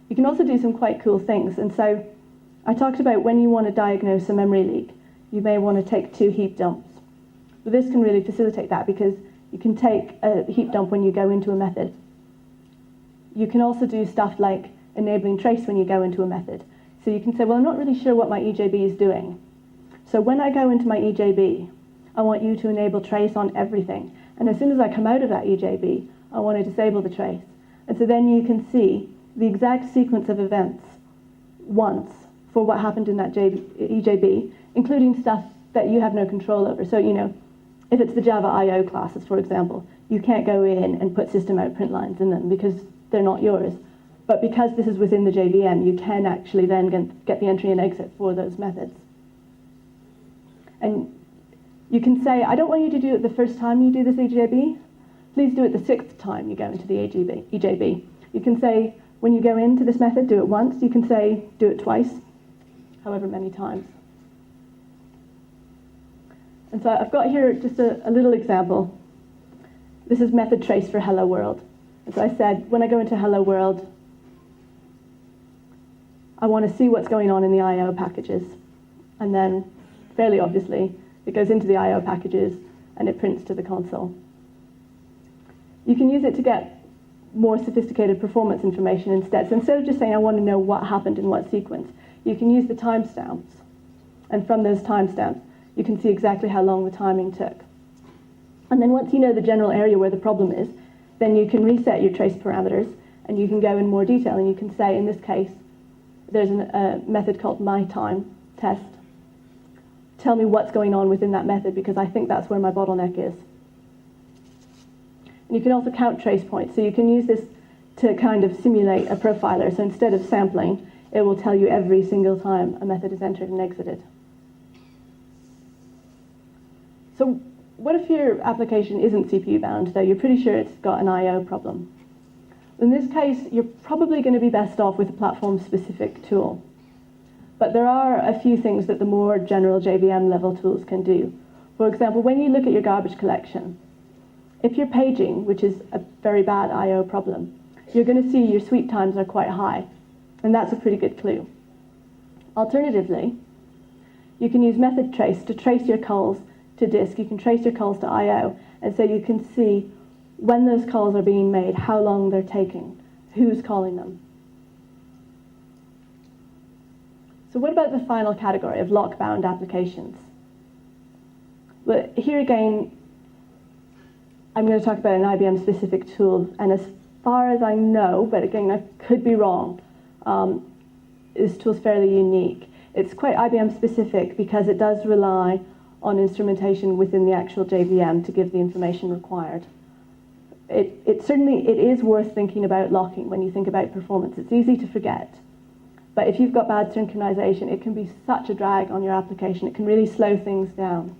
You can also do some quite cool things. And so I talked about when you want to diagnose a memory leak, you may want to take 2 heap dumps. But this can really facilitate that because you can take a heap dump when you go into a method. You can also do stuff like enabling trace when you go into a method. So you can say, well, I'm not really sure what my EJB is doing. So when I go into my EJB, I want you to enable trace on everything. And as soon as I come out of that EJB, I want to disable the trace. And so then you can see the exact sequence of events once for what happened in that EJB, including stuff that you have no control over. So, you know, if it's the Java I/O classes, for example, you can't go in and put system out print lines in them because they're not yours. But because this is within the JVM, you can actually then get the entry and exit for those methods. And you can say, I don't want you to do it the first time you do this EJB. Please do it the 6th time you go into the EJB. You can say, When you go into this method, do it once. You can say do it twice, however many times. And so I've got here just a little example. This is method trace for hello world. And so I said, when I go into hello world, I want to see what's going on in the I/O packages. And then, fairly obviously, it goes into the I/O packages and it prints to the console. You can use it to get more sophisticated performance information instead. So instead of just saying, I want to know what happened in what sequence, you can use the timestamps. And from those timestamps, you can see exactly how long the timing took. And then once you know the general area where the problem is, then you can reset your trace parameters and you can go in more detail and you can say, in this case, there's a method called myTime test. Tell me what's going on within that method because I think that's where my bottleneck is. And you can also count trace points. So you can use this to kind of simulate a profiler. So instead of sampling, it will tell you every single time a method is entered and exited. So what if your application isn't CPU bound, though you're pretty sure it's got an I/O problem? In this case, you're probably going to be best off with a platform-specific tool. But there are a few things that the more general JVM level tools can do. For example, when you look at your garbage collection, if you're paging, which is a very bad I/O problem, you're going to see your sweep times are quite high, and that's a pretty good clue. Alternatively, you can use method trace to trace your calls to disk. You can trace your calls to I/O, and so you can see when those calls are being made, how long they're taking, who's calling them. So what about the final category of lock-bound applications? Well, here again, I'm going to talk about an IBM-specific tool, and as far as I know, but again, I could be wrong, this tool's fairly unique. It's quite IBM-specific because it does rely on instrumentation within the actual JVM to give the information required. It certainly is worth thinking about locking when you think about performance. It's easy to forget. But if you've got bad synchronization, it can be such a drag on your application. It can really slow things down.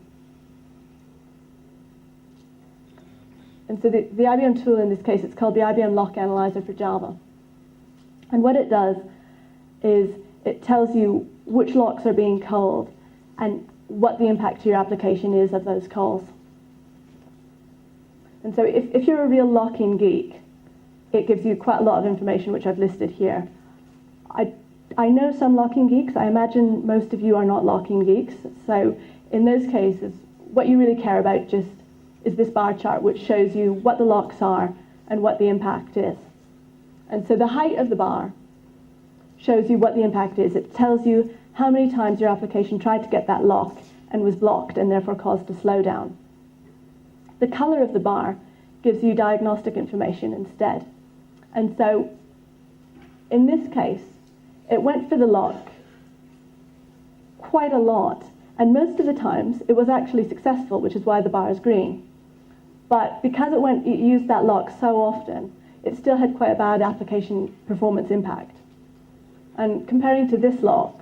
And so the IBM tool in this case, it's called the IBM Lock Analyzer for Java. And what it does is it tells you which locks are being called and what the impact to your application is of those calls. And so if you're a real locking geek, it gives you quite a lot of information, which I've listed here. I know some locking geeks. I imagine most of you are not locking geeks. So in those cases, what you really care about just is this bar chart, which shows you what the locks are and what the impact is. And so the height of the bar shows you what the impact is. It tells you how many times your application tried to get that lock and was blocked and therefore caused a slowdown. The color of the bar gives you diagnostic information instead. And so in this case, it went for the lock quite a lot. And most of the times, it was actually successful, which is why the bar is green. But because it used that lock so often, it still had quite a bad application performance impact. And comparing to this lock,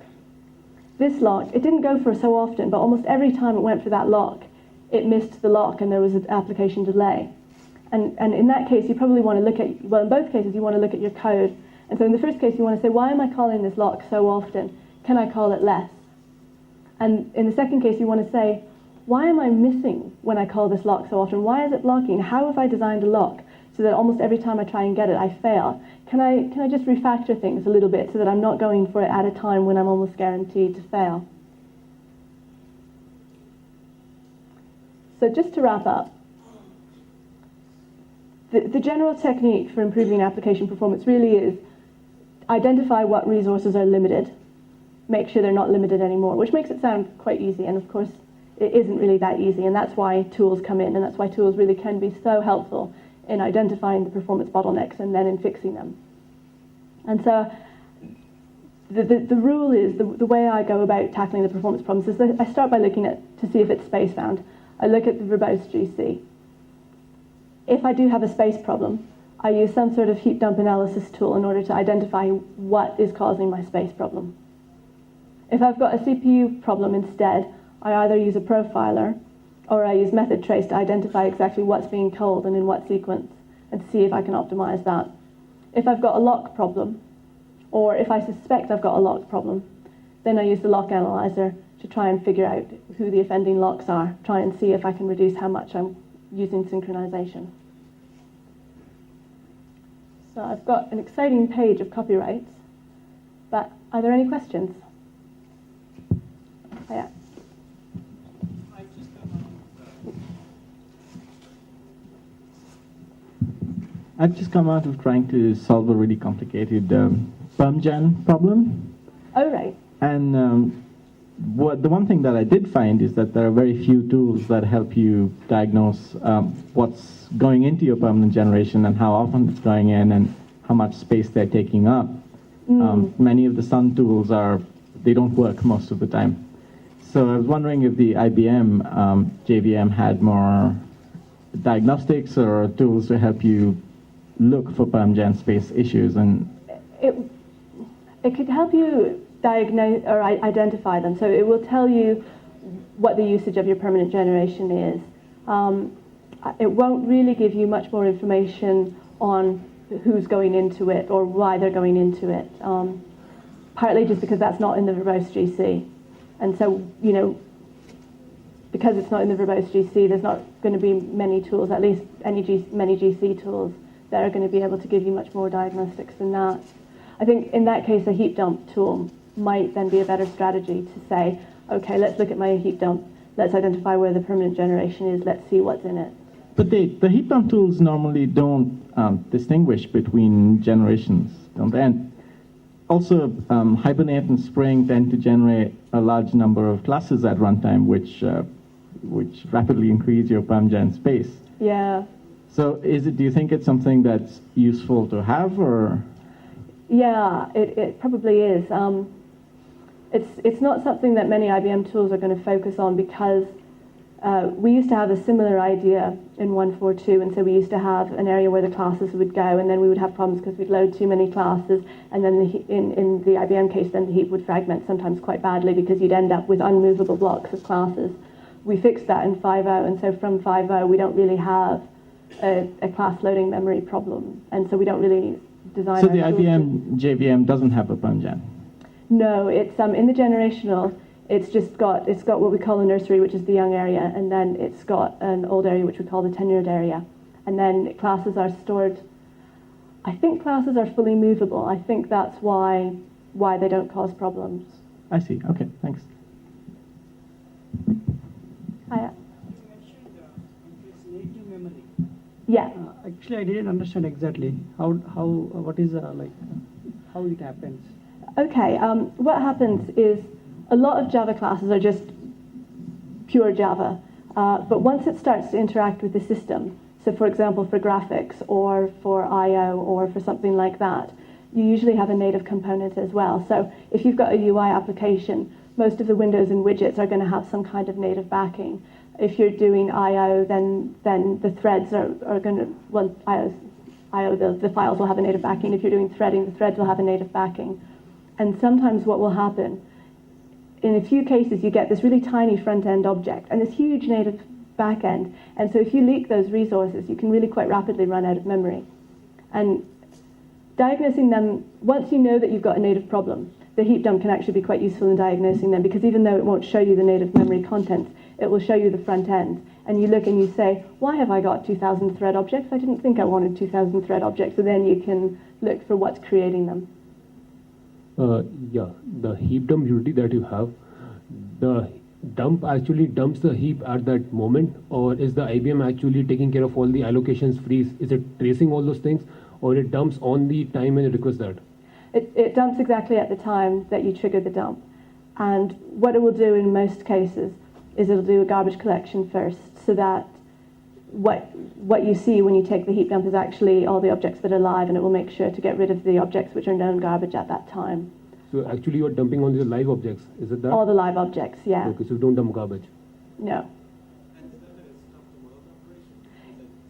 it didn't go for so often, but almost every time it went for that lock, it missed the lock and there was an application delay. And in that case, you probably want to look at, well, in both cases, you want to look at your code. And so in the first case, you want to say, why am I calling this lock so often? Can I call it less? And in the second case, you want to say, why am I missing when I call this lock so often? Why is it blocking? How have I designed a lock so that almost every time I try and get it, I fail? Can I just refactor things a little bit so that I'm not going for it at a time when I'm almost guaranteed to fail? So just to wrap up, the general technique for improving application performance really is identify what resources are limited, make sure they're not limited anymore, which makes it sound quite easy, and of course it isn't really that easy, and that's why tools come in, and that's why tools really can be so helpful in identifying the performance bottlenecks and then in fixing them. And so the rule is, the way I go about tackling the performance problems is that I start by looking to see if it's space bound. I look at the verbose GC. If I do have a space problem, I use some sort of heap dump analysis tool in order to identify what is causing my space problem. If I've got a CPU problem instead, I either use a profiler or I use method trace to identify exactly what's being called and in what sequence and see if I can optimize that. If I've got a lock problem, or if I suspect I've got a lock problem, then I use the lock analyzer to try and figure out who the offending locks are, try and see if I can reduce how much I'm using synchronization. So I've got an exciting page of copyrights, but are there any questions? Oh, yeah. I've just come out of trying to solve a really complicated permgen problem. Oh, right. And the one thing that I did find is that there are very few tools that help you diagnose what's going into your permanent generation and how often it's going in and how much space they're taking up. Many of the Sun tools they don't work most of the time. So I was wondering if the IBM JVM had more diagnostics or tools to help you look for permgen space issues. And it could help you diagnose or identify them. So it will tell you what the usage of your permanent generation is. It won't really give you much more information on who's going into it or why they're going into it, partly just because that's not in the verbose GC. And so, you know, because it's not in the verbose GC, there's not going to be many tools, at least many GC tools, that are going to be able to give you much more diagnostics than that. I think in that case, a heap dump tool might then be a better strategy to say, okay, let's look at my heap dump, let's identify where the permanent generation is, let's see what's in it. But the heap dump tools normally don't distinguish between generations, don't they? And also, Hibernate and Spring tend to generate a large number of classes at runtime, which rapidly increase your permgen space. Yeah. So do you think it's something that's useful to have, or? Yeah, it probably is. It's not something that many IBM tools are going to focus on because we used to have a similar idea in 1.4.2, and so we used to have an area where the classes would go, and then we would have problems because we'd load too many classes, and then in the IBM case, then the heap would fragment sometimes quite badly because you'd end up with unmovable blocks of classes. We fixed that in 5.0, and so from 5.0 we don't really have a class loading memory problem, and so we don't really design. So the IBM JVM doesn't have a permgen? No, it's in the generational. It's got what we call a nursery, which is the young area, and then it's got an old area, which we call the tenured area, and then classes are stored. I think classes are fully movable. I think that's why they don't cause problems. I see. Okay, thanks. Hiya. You mentioned this native memory. Yeah. Actually, I didn't understand exactly how it happens. Okay. What happens is a lot of Java classes are just pure Java, but once it starts to interact with the system, so for example for graphics or for I/O or for something like that, you usually have a native component as well. So if you've got a UI application, most of the windows and widgets are going to have some kind of native backing. If you're doing I/O, then the threads are going to, well, I/O, the files will have a native backing. If you're doing threading, the threads will have a native backing. And sometimes what will happen, in a few cases, you get this really tiny front-end object and this huge native back-end. And so if you leak those resources, you can really quite rapidly run out of memory. And diagnosing them, once you know that you've got a native problem, the heap dump can actually be quite useful in diagnosing them, because even though it won't show you the native memory content, it will show you the front end. And you look and you say, why have I got 2,000 thread objects? I didn't think I wanted 2,000 thread objects. So then you can look for what's creating them. Yeah, the heap dump utility that you have, the dump actually dumps the heap at that moment, or is the IBM actually taking care of all the allocations freeze? Is it tracing all those things, or it dumps on the time when it requests that? It dumps exactly at the time that you trigger the dump. And what it will do in most cases is it'll do a garbage collection first, so that what you see when you take the heap dump is actually all the objects that are live, and it will make sure to get rid of the objects which are known garbage at that time. So actually you're dumping on the live objects, is it that? All the live objects, yeah. Okay, so you don't dump garbage. No.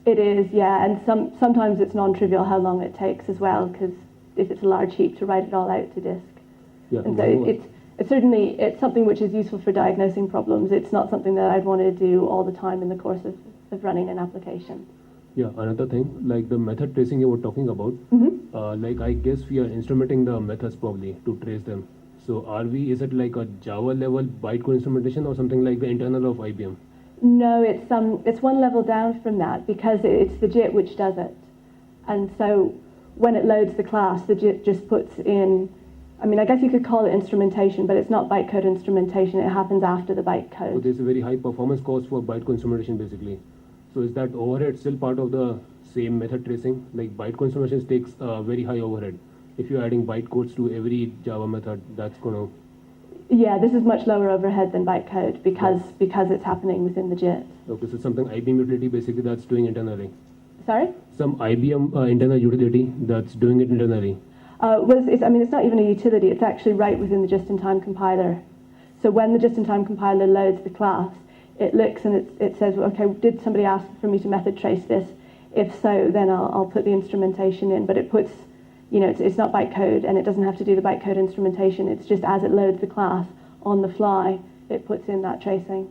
It is, yeah, and sometimes it's non-trivial how long it takes as well, because if it's a large heap, to write it all out to disk. Yeah, and so it's something which is useful for diagnosing problems. It's not something that I'd want to do all the time in the course of running an application. Yeah, another thing, like the method tracing you were talking about, like I guess we are instrumenting the methods probably to trace them. So is it like a Java level bytecode instrumentation or something like the internal of IBM? No, it's one level down from that because it's the JIT which does it. And so when it loads the class, the JIT just puts in, I mean, I guess you could call it instrumentation, but it's not bytecode instrumentation. It happens after the So bytecode. there's a very high performance cost for bytecode instrumentation basically. So is that overhead still part of the same method tracing? Like bytecode instrumentation takes a very high overhead. If you're adding bytecodes to every Java method, that's gonna. Yeah, this is much lower overhead than bytecode because it's happening within the JIT. Okay, so something IBM utility basically that's doing internally. Sorry? Some IBM internal utility that's doing it internally. It's not even a utility. It's actually right within the just-in-time compiler. So when the just-in-time compiler loads the class, it looks and it says, well, okay, did somebody ask for me to method trace this? If so, then I'll put the instrumentation in. But it puts, it's not bytecode, and it doesn't have to do the bytecode instrumentation. It's just as it loads the class on the fly, it puts in that tracing.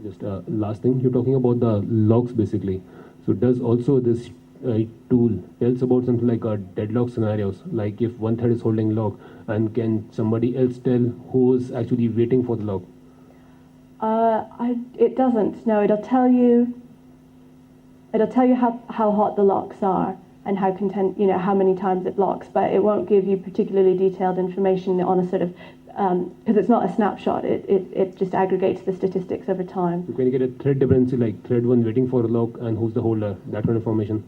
Just last thing, you're talking about the logs basically. So does also this tool tells about something like deadlock scenarios, like if one thread is holding log, and can somebody else tell who's actually waiting for the log? It doesn't. No, it'll tell you how hot the locks are and how many times it locks, but it won't give you particularly detailed information on a sort of because it's not a snapshot. It just aggregates the statistics over time. So can you get a thread dependency, like thread one waiting for a lock and who's the holder, that kind of information?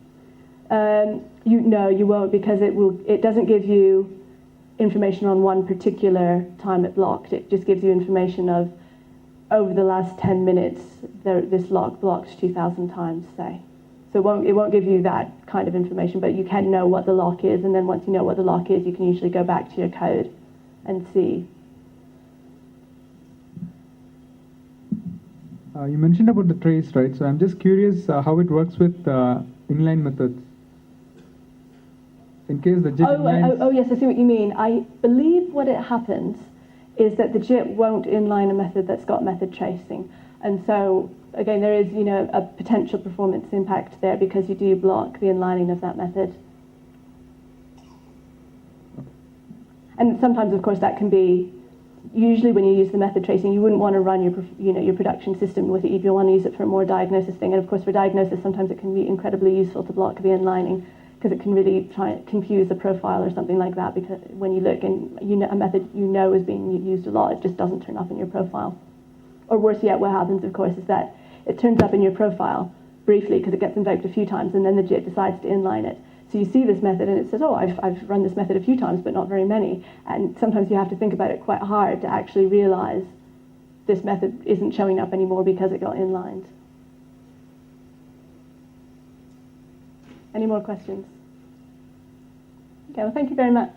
You won't, because it doesn't give you information on one particular time it blocked. It just gives you information of over the last 10 minutes this lock blocked 2,000 times, say. So it won't give you that kind of information, but you can know what the lock is, and then once you know what the lock is, you can usually go back to your code and see. You mentioned about the trace, right? So I'm just curious how it works with inline methods. In case the JIT inlines... Oh, yes, I see what you mean. I believe what it happens is that the JIT won't inline a method that's got method tracing. And so, again, there is, a potential performance impact there because you do block the inlining of that method. And sometimes, of course, that can be, usually when you use the method tracing, you wouldn't want to run your production system with it. You want to use it for a more diagnosis thing. And of course, for diagnosis, sometimes it can be incredibly useful to block the inlining because it can really try and confuse a profile or something like that, because when you look and a method is being used a lot, it just doesn't turn up in your profile. Or worse yet, what happens, of course, is that it turns up in your profile briefly because it gets invoked a few times, and then the JIT decides to inline it. So you see this method and it says, oh, I've run this method a few times, but not very many. And sometimes you have to think about it quite hard to actually realize this method isn't showing up anymore because it got inlined. Any more questions? Okay, well, thank you very much.